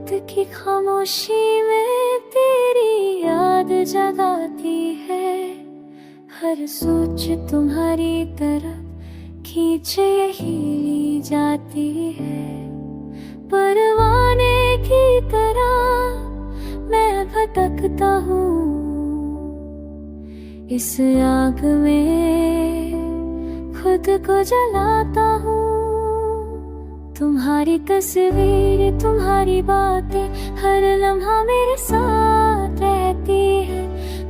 की खामोशी में तेरी याद जगाती है। हर सोच तुम्हारी तरफ खींच यही ली जाती है। परवाने की तरह मैं भटकता हूँ इस आग में, खुद को जलाता हूँ। तुम्हारी तस्वीर, तुम्हारी बातें हर लम्हा मेरे साथ रहती है।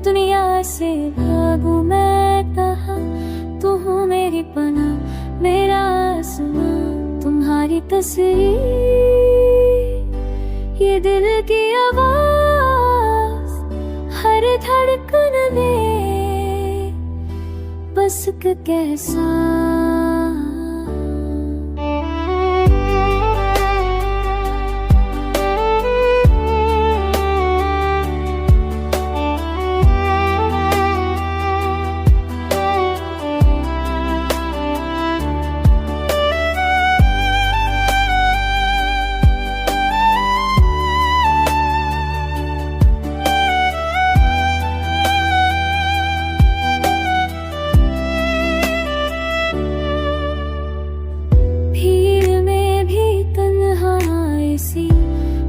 दुनिया से भागूं मैं कहाँ, तू हो मेरी पनाह, मेरा आसमां। तुम्हारी तस्वीर, ये दिल की आवाज हर धड़कन में बस के कैसा।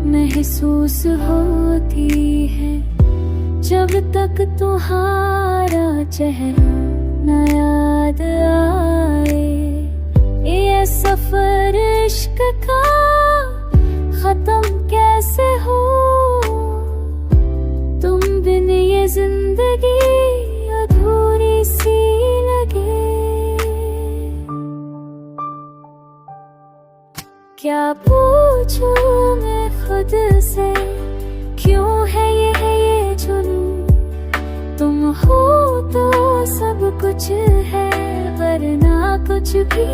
महसूस होती है जब तक तुम्हारा चेहरा न याद आए। ये सफर इश्क का खत्म कैसे हो, तुम बिन ये जिंदगी अधूरी सी लगे। क्या पूछूं मैं खुद से, क्यों है ये जुनूं। तुम हो तो सब कुछ है, वरना कुछ भी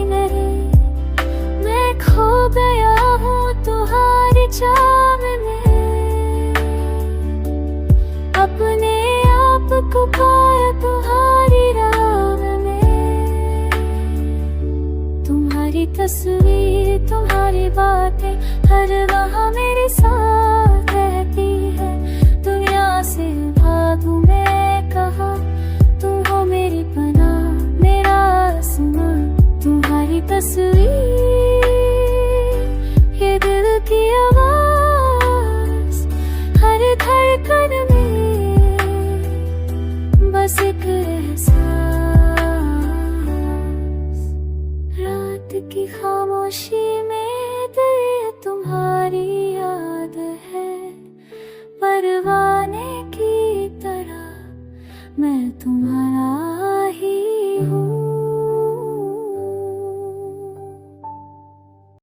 नहीं। मैं खो गया हूँ तुम्हारी चाह में, अपने आप को पाया तुम्हारी राह में। तुम्हारी तस्वीर, तुम्हारी बातें हर वहाँ मेरे साथ रहती है। दुनिया से भागूं मैं कहाँ, तू हो मेरी पनाह, मेरा आसमां। तुम्हारी तस्वीर, ये दिल की आवाज हर धड़कन में बस एक एहसास। रात की खामोशी में तुम्हारी याद है। परवाने की तरह मैं तुम्हारा